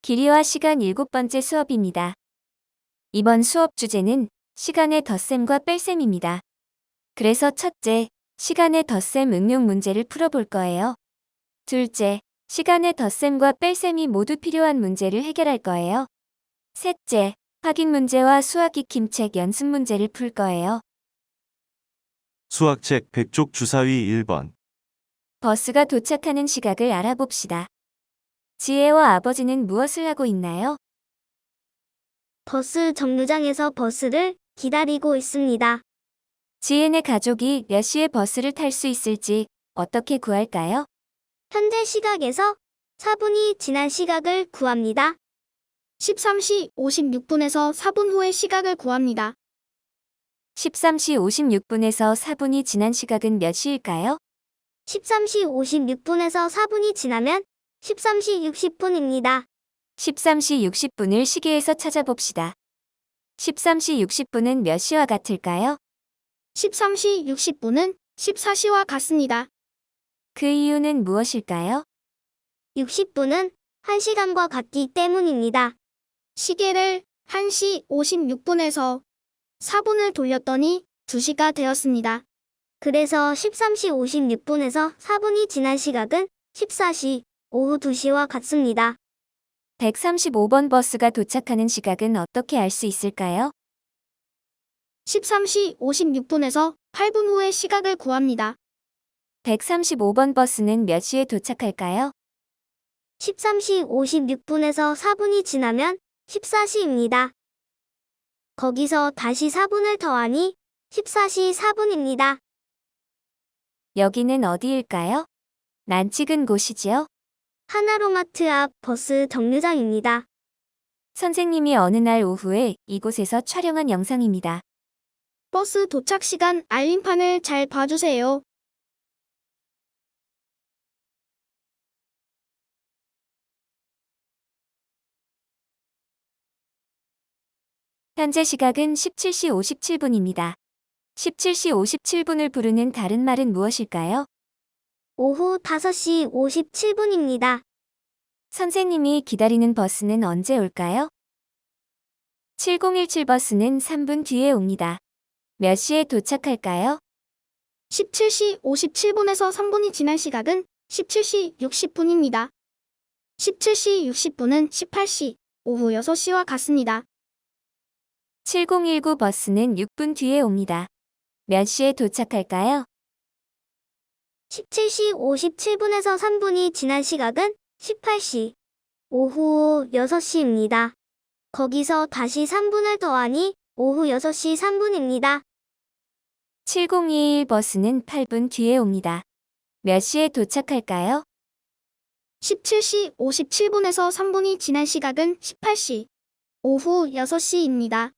길이와 시간 7번째 수업입니다. 이번 수업 주제는 시간의 덧셈과 뺄셈입니다. 그래서 첫째, 시간의 덧셈 응용 문제를 풀어볼 거예요. 둘째, 시간의 덧셈과 뺄셈이 모두 필요한 문제를 해결할 거예요. 셋째, 확인 문제와 수학 익힘책 연습 문제를 풀 거예요. 수학책 백족 주사위 1번. 버스가 도착하는 시각을 알아봅시다. 지혜와 아버지는 무엇을 하고 있나요? 버스 정류장에서 버스를 기다리고 있습니다. 지혜네 가족이 몇 시에 버스를 탈 수 있을지 어떻게 구할까요? 현재 시각에서 4분이 지난 시각을 구합니다. 13시 56분에서 4분 후의 시각을 구합니다. 13시 56분에서 4분이 지난 시각은 몇 시일까요? 13시 56분에서 4분이 지나면 13시 60분입니다. 13시 60분을 시계에서 찾아봅시다. 13시 60분은 몇 시와 같을까요? 13시 60분은 14시와 같습니다. 그 이유는 무엇일까요? 60분은 1시간과 같기 때문입니다. 시계를 1시 56분에서 4분을 돌렸더니 2시가 되었습니다. 그래서 13시 56분에서 4분이 지난 시각은 14시, 오후 2시와 같습니다. 135번 버스가 도착하는 시각은 어떻게 알 수 있을까요? 13시 56분에서 8분 후의 시각을 구합니다. 135번 버스는 몇 시에 도착할까요? 13시 56분에서 4분이 지나면 14시입니다. 거기서 다시 4분을 더하니 14시 4분입니다. 여기는 어디일까요? 난 찍은 곳이지요? 하나로마트 앞 버스 정류장입니다. 선생님이 어느 날 오후에 이곳에서 촬영한 영상입니다. 버스 도착 시간 알림판을 잘 봐주세요. 현재 시각은 17시 57분입니다. 17시 57분을 부르는 다른 말은 무엇일까요? 오후 5시 57분입니다. 선생님이 기다리는 버스는 언제 올까요? 7017 버스는 3분 뒤에 옵니다. 몇 시에 도착할까요? 17시 57분에서 3분이 지난 시각은 17시 60분입니다. 17시 60분은 18시, 오후 6시와 같습니다. 7019 버스는 6분 뒤에 옵니다. 몇 시에 도착할까요? 17시 57분에서 3분이 지난 시각은 18시, 오후 6시입니다. 거기서 다시 3분을 더하니 오후 6시 3분입니다. 7021 버스는 8분 뒤에 옵니다. 몇 시에 도착할까요? 17시 57분에서 3분이 지난 시각은 18시, 오후 6시입니다.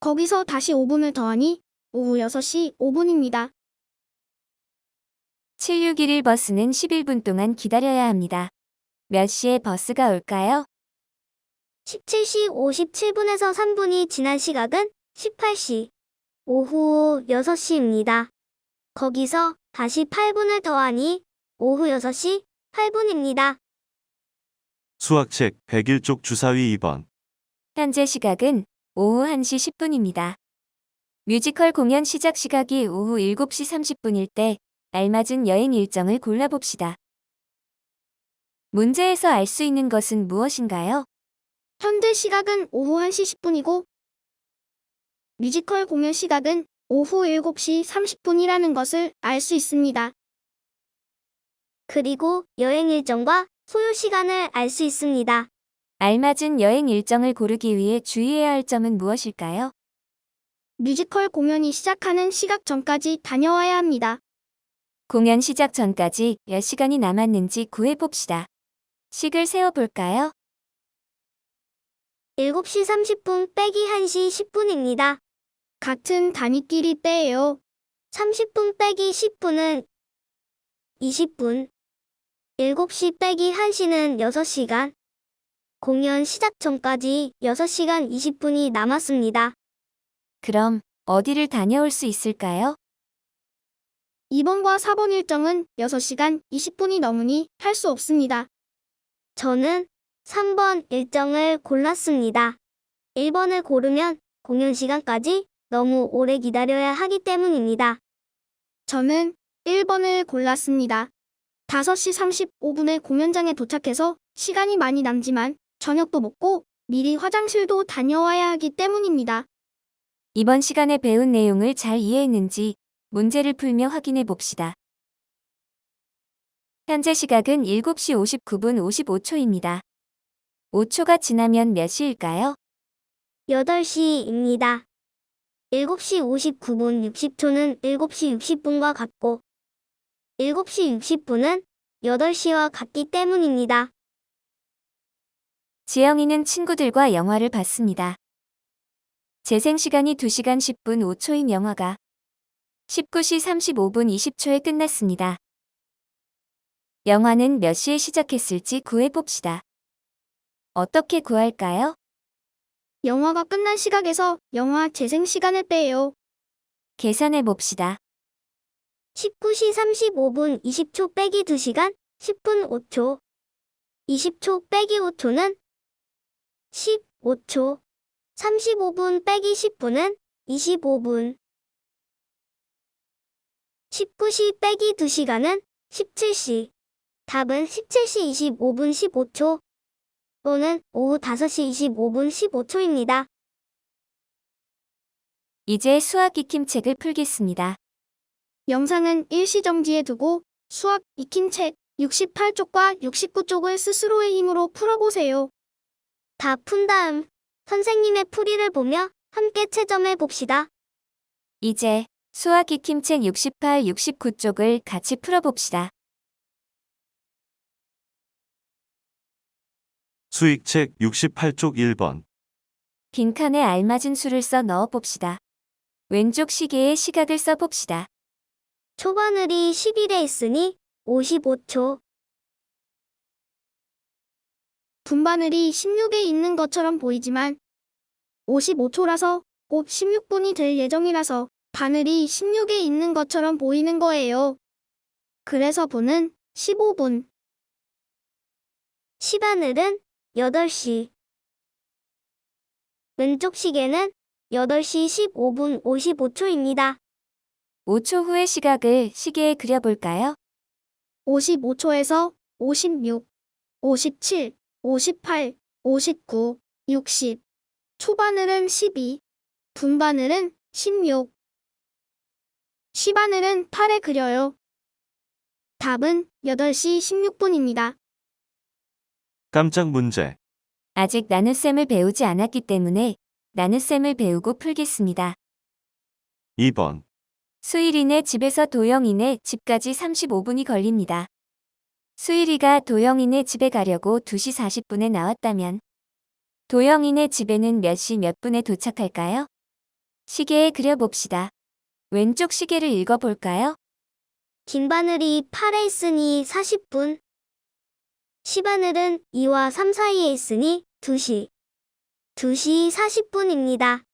거기서 다시 5분을 더하니 오후 6시 5분입니다. 7611 버스는 11분 동안 기다려야 합니다. 몇 시에 버스가 올까요? 17시 57분에서 3분이 지난 시각은 18시, 오후 6시입니다. 거기서 다시 8분을 더하니 오후 6시 8분입니다. 수학책 101쪽 주사위 2번. 현재 시각은 오후 1시 10분입니다. 뮤지컬 공연 시작 시각이 오후 7시 30분일 때 알맞은 여행 일정을 골라봅시다. 문제에서 알 수 있는 것은 무엇인가요? 현재 시각은 오후 1시 10분이고 뮤지컬 공연 시각은 오후 7시 30분이라는 것을 알 수 있습니다. 그리고 여행 일정과 소요 시간을 알 수 있습니다. 알맞은 여행 일정을 고르기 위해 주의해야 할 점은 무엇일까요? 뮤지컬 공연이 시작하는 시각 전까지 다녀와야 합니다. 공연 시작 전까지 몇 시간이 남았는지 구해봅시다. 식을 세어볼까요? 7시 30분 빼기 1시 10분입니다. 같은 단위끼리 빼요. 30분 빼기 10분은 20분. 7시 빼기 1시는 6시간. 공연 시작 전까지 6시간 20분이 남았습니다. 그럼 어디를 다녀올 수 있을까요? 2번과 4번 일정은 6시간 20분이 넘으니 할 수 없습니다. 저는 3번 일정을 골랐습니다. 1번을 고르면 공연 시간까지 너무 오래 기다려야 하기 때문입니다. 저는 1번을 골랐습니다. 5시 35분에 공연장에 도착해서 시간이 많이 남지만 저녁도 먹고 미리 화장실도 다녀와야 하기 때문입니다. 이번 시간에 배운 내용을 잘 이해했는지 문제를 풀며 확인해 봅시다. 현재 시각은 7시 59분 55초입니다. 5초가 지나면 몇 시일까요? 8시입니다. 7시 59분 60초는 7시 60분과 같고 7시 60분은 8시와 같기 때문입니다. 지영이는 친구들과 영화를 봤습니다. 재생 시간이 2시간 10분 5초인 영화가 19시 35분 20초에 끝났습니다. 영화는 몇 시에 시작했을지 구해봅시다. 어떻게 구할까요? 영화가 끝난 시각에서 영화 재생 시간을 빼요. 계산해 봅시다. 19시 35분 20초 빼기 2시간 10분 5초. 20초 빼기 5초는 15초. 35분 빼기 10분은 25분. 19시 빼기 2시간은 17시. 답은 17시 25분 15초 또는 오후 5시 25분 15초입니다. 이제 수학 익힘책을 풀겠습니다. 영상은 일시정지에 두고 수학 익힘책 68쪽과 69쪽을 스스로의 힘으로 풀어보세요. 다 푼 다음 선생님의 풀이를 보며 함께 채점해 봅시다. 이제 수학 익힘책 68, 69쪽을 같이 풀어봅시다. 수익책 68쪽 1번. 빈칸에 알맞은 수를 써 넣어봅시다. 왼쪽 시계에 시각을 써봅시다. 초바늘이 11에 있으니 55초. 분바늘이 16에 있는 것처럼 보이지만 55초라서 곧 16분이 될 예정이라서 바늘이 16에 있는 것처럼 보이는 거예요. 그래서 분은 15분. 시바늘은 8시. 왼쪽 시계는 8시 15분 55초입니다. 5초 후의 시각을 시계에 그려볼까요? 55초에서 56, 57, 58, 59, 60. 초바늘은 12, 분바늘은 16. 시바늘은 8에 그려요. 답은 8시 16분입니다. 깜짝 문제. 아직 나눗셈을 배우지 않았기 때문에 나눗셈을 배우고 풀겠습니다. 2번. 수일이네 집에서 도영이네 집까지 35분이 걸립니다. 수일이가 도영이네 집에 가려고 2시 40분에 나왔다면 도영이네 집에는 몇 시 몇 분에 도착할까요? 시계에 그려봅시다. 왼쪽 시계를 읽어볼까요? 긴 바늘이 8에 있으니 40분. 시바늘은 2와 3 사이에 있으니 2시. 2시 40분입니다.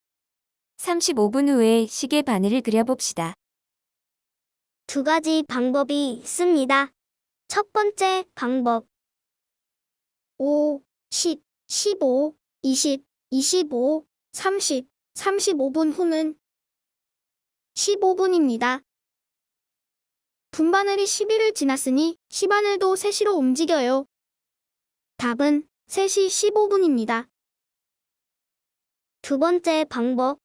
35분 후에 시계 바늘을 그려봅시다. 두 가지 방법이 있습니다. 첫 번째 방법. 5, 10, 15, 20, 25, 30, 35분 후는 15분입니다. 분바늘이 11을 지났으니 시바늘도 3시로 움직여요. 답은 3시 15분입니다. 두 번째 방법.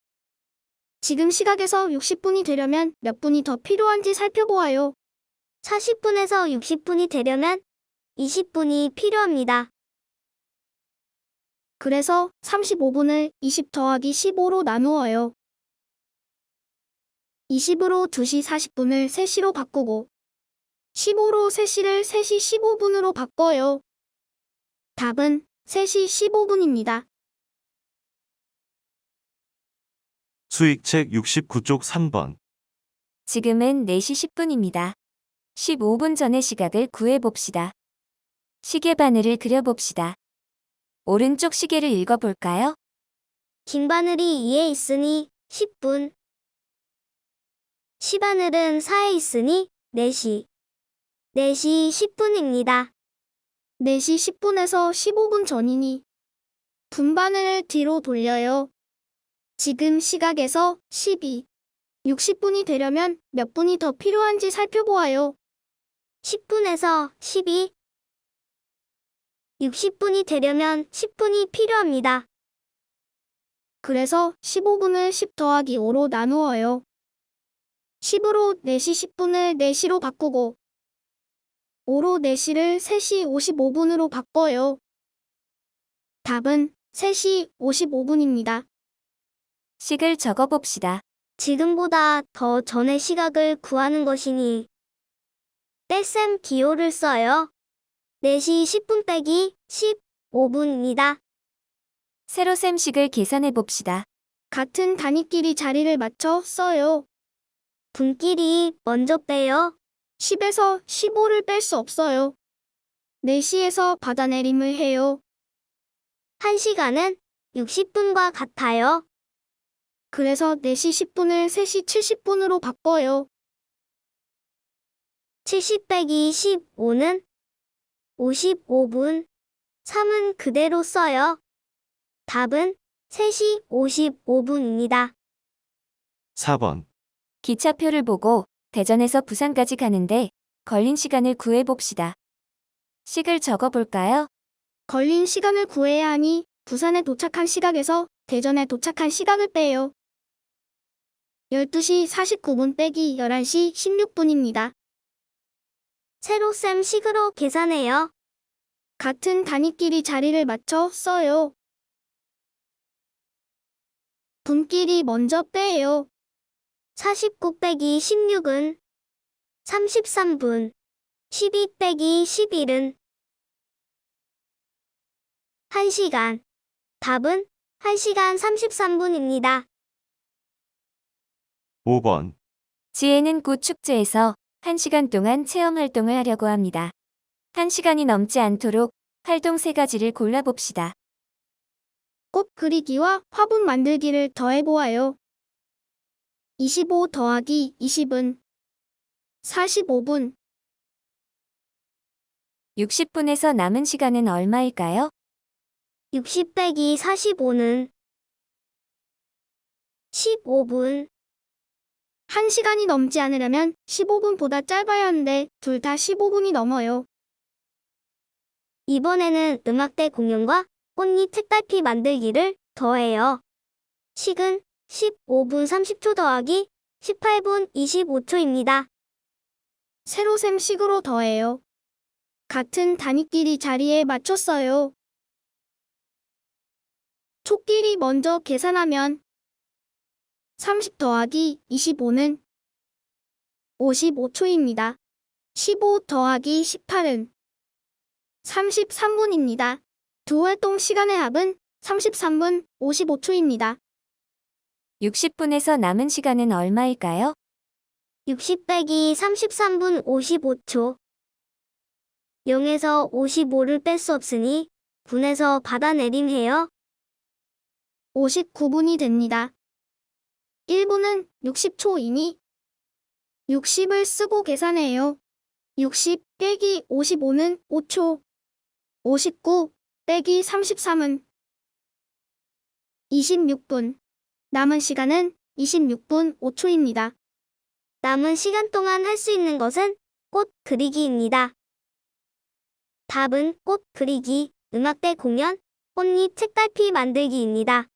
지금 시각에서 60분이 되려면 몇 분이 더 필요한지 살펴보아요. 40분에서 60분이 되려면 20분이 필요합니다. 그래서 35분을 20 더하기 15로 나누어요. 20으로 2시 40분을 3시로 바꾸고 15로 3시를 3시 15분으로 바꿔요. 답은 3시 15분입니다. 수익책 69쪽 3번. 지금은 4시 10분입니다. 15분 전의 시각을 구해봅시다. 시계 바늘을 그려봅시다. 오른쪽 시계를 읽어볼까요? 긴 바늘이 2에 있으니 10분. 시바늘은 4에 있으니 4시. 4시 10분입니다. 4시 10분에서 15분 전이니 분반을 뒤로 돌려요. 지금 시각에서 60분이 되려면 몇 분이 더 필요한지 살펴보아요. 10분에서 60분이 되려면 10분이 필요합니다. 그래서 15분을 10 더하기 5로 나누어요. 10으로 4시 10분을 4시로 바꾸고 5로 4시를 3시 55분으로 바꿔요. 답은 3시 55분입니다. 식을 적어봅시다. 지금보다 더 전의 시각을 구하는 것이니 뺄셈 기호를 써요. 4시 10분 빼기 15분입니다. 세로셈식을 계산해봅시다. 같은 단위끼리 자리를 맞춰 써요. 분끼리 먼저 빼요. 10에서 15를 뺄 수 없어요. 4시에서 받아내림을 해요. 1시간은 60분과 같아요. 그래서 4시 10분을 3시 70분으로 바꿔요. 70 빼기 15는 55분. 3은 그대로 써요. 답은 3시 55분입니다. 4번, 기차표를 보고 대전에서 부산까지 가는데 걸린 시간을 구해봅시다. 식을 적어볼까요? 걸린 시간을 구해야 하니 부산에 도착한 시각에서 대전에 도착한 시각을 빼요. 12시 49분 빼기 11시 16분입니다. 세로셈 식으로 계산해요. 같은 단위끼리 자리를 맞춰 써요. 분끼리 먼저 빼요. 49 빼기 16은 33분. 12 빼기 11은 1시간. 답은 1시간 33분입니다. 5번, 지혜는 꽃 축제에서 1시간 동안 체험 활동을 하려고 합니다. 1시간이 넘지 않도록 활동 3가지를 골라봅시다. 꽃 그리기와 화분 만들기를 더해보아요. 25 더하기 20은 45분. 60분에서 남은 시간은 얼마일까요? 60 빼기 45는 15분. 1시간이 넘지 않으려면 15분보다 짧아야 하는데 둘 다 15분이 넘어요. 이번에는 음악대 공연과 꽃잎 책갈피 만들기를 더해요. 식은 15분 30초 더하기 18분 25초입니다. 세로셈 식으로 더해요. 같은 단위끼리 자리에 맞췄어요. 초끼리 먼저 계산하면 30 더하기 25는 55초입니다. 15 더하기 18은 33분입니다. 두 활동 시간의 합은 33분 55초입니다. 60분에서 남은 시간은 얼마일까요? 60 빼기 33분 55초. 0에서 55를 뺄 수 없으니 분에서 받아내림해요. 59분이 됩니다. 1분은 60초이니 60을 쓰고 계산해요. 60 빼기 55는 5초. 59 빼기 33은 26분. 남은 시간은 26분 5초입니다. 남은 시간 동안 할 수 있는 것은 꽃 그리기입니다. 답은 꽃 그리기, 음악대 공연, 꽃잎 책갈피 만들기입니다.